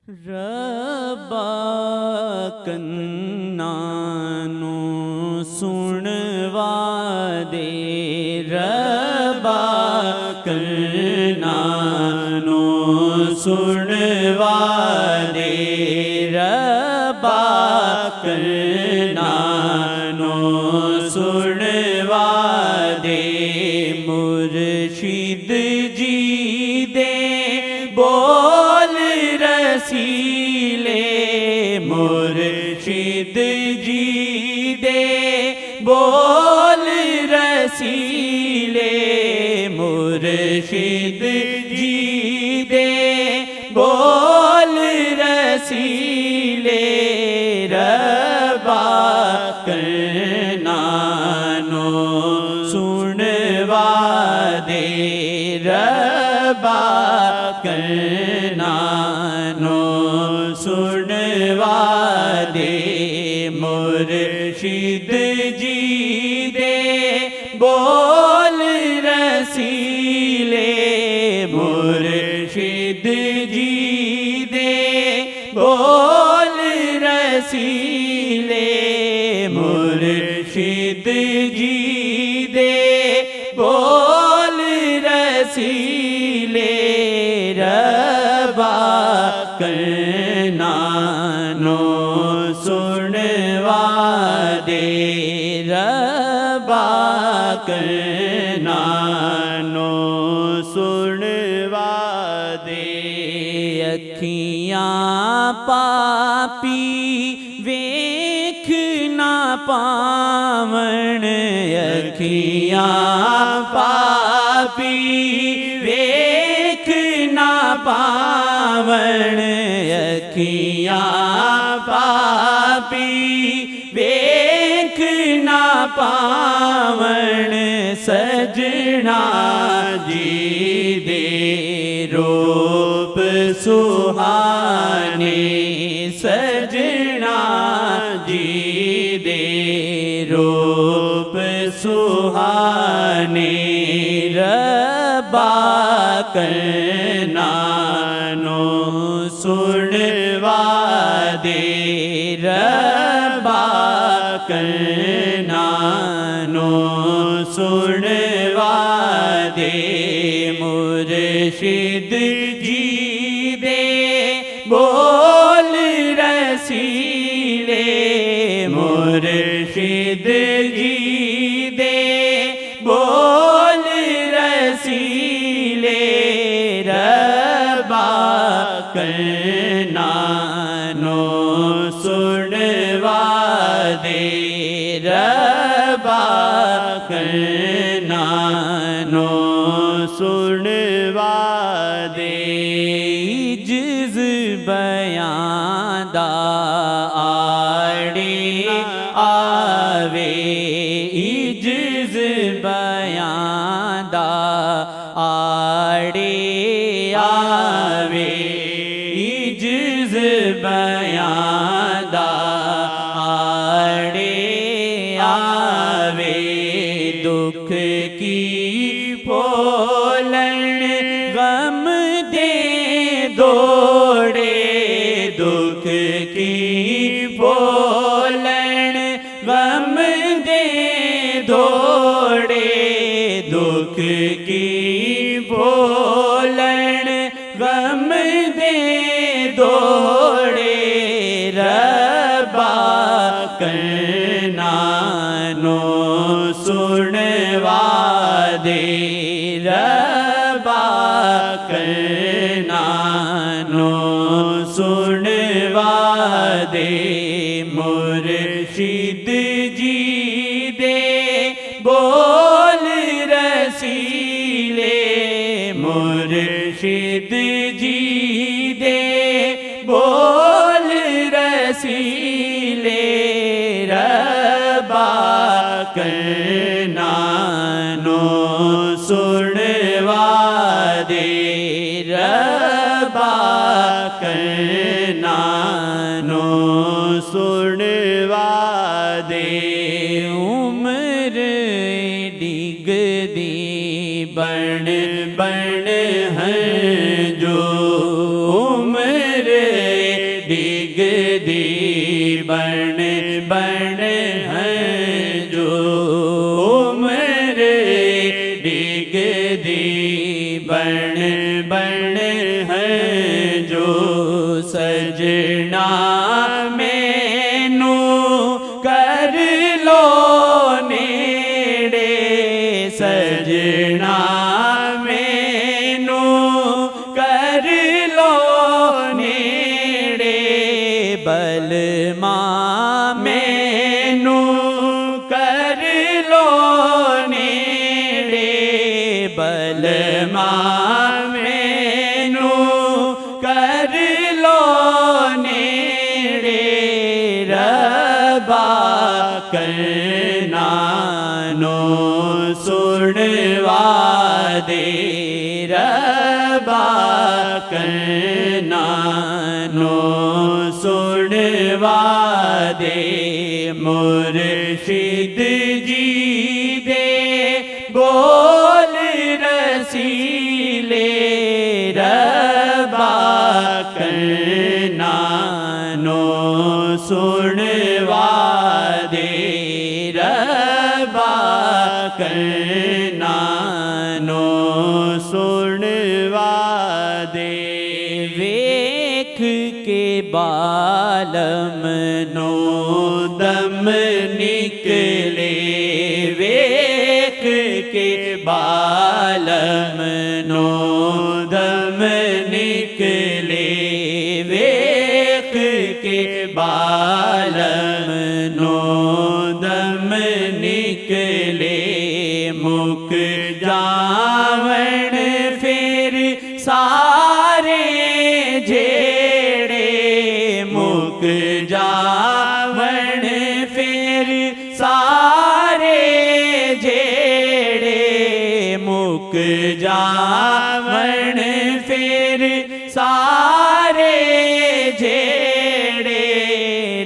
ربا کنانو سنوا دے، ربا کنانو سنوا دے، ربا کنانو سنوا دے، مرشد جی دے بول رسیلے، مرشد جی دے بول رسیلے، مرشد جی دے بول رسیلے، ربا کنانو سنوا دے، ربا کنانو سنوا دے، مرشد جی دے بول رسیلے، مرشد جی دے بول رسیلے، مرشد جی دے بول رسیلے، ربا کنانو سنوا دے، ربا کنانو سنوا دے، اکھیاں پاپی ویکھ نہ پاون، اکھیاں پاپی ویکھ نہ پاون، اکھیاں پاپی ویکھ نہ پاون، سجنا جی دے روپ سہانے، سجنا جی دے روپ سہانے، ربا کنانو سنوا دے، ربا کنانو سنوا دے، مرشد جی دے بول رسیلے، مرشد جی دے بول رسیلے، ربا کنانو سنوا دے، ربا کنانو سنوا دے، عجز بیان دا آڑے آوے، عجز بیان دا آڑے آوے، عجز بیان دا آڑے آوے، دکھ کی پھولن غم دے دوڑے، دکھ کی پھولن غم دے دوڑے، دکھ کی پھولن غم دے دوڑے، ربا کنانو سنوا دے، ربا کنانو سنوا دے، مرشد جی دے بول رسیلے، مرشد جی دے بول رسیلے، ربا کنانو سنوا دے، ربا کنانو سنوا دے، عمر ڈگ دی بن بن ہیں جو عمر ڈگ دی بن بن ہے جو عمر ڈگ دی بن بن ہے جو سجنا مینو کر لو نیڑے سجنا مینو کر لو نیڑے بلما مینو کر لو نیڑے بلما مینو کر لو نیڑے ربا کرنا نو سنوا دے ربا کرنا نو سنوا دے مرشد جی دے بول رسیلے ربا کرنا نو سنوا دے ربا کرنا نو سنوا دے ویکھ کے بالم نو دم نکلے ویکھ کے بالم نو دم نکلے ویکھ کے بالم نو دم نکلے مک جاون پھر سارے جھیڑے مک جاون پھر سارے جھیڑے مک جاون پھر سارے جھیڑے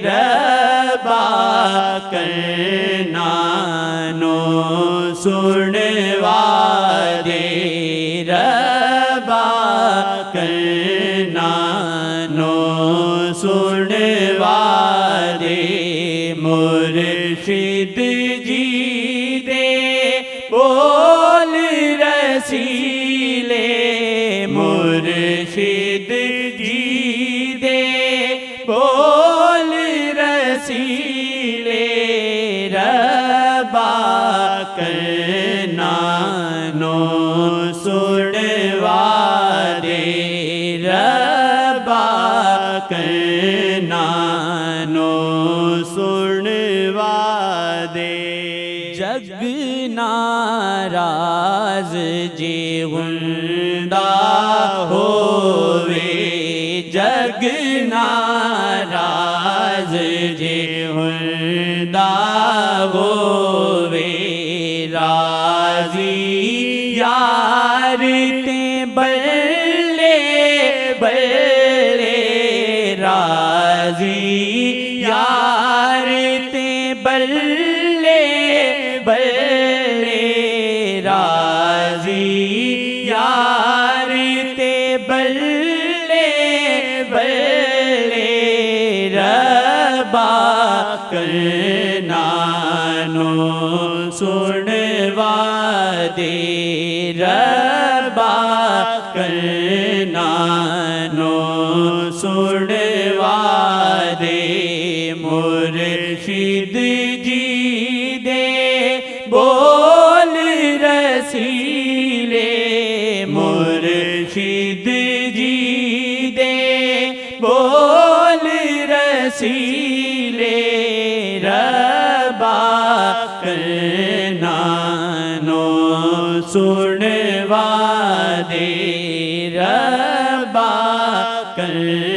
ربا کرنا نو سنوا دے ربا کرنا نو سنوا دے مرشد جی دے بول رسیلے مرشد جی دے بول رسیلے ربا کرنا نو سنوا دے ربا کرنا نو سنوا دے جگ ناراض جے ہندا ہووے جگ ناراض جے ہندا ہووے راضی یار تے بلے بلے راضی یار تے بلے بلے راضی یار تے بلے بلے ربا کرنا نو سنوا دے ربا کرنا نو سنوا دے مرشد جی دے بول رسیلے مرشد جی دے بول رسیلے ربا کرنا نو سنوا دے ربا کرنا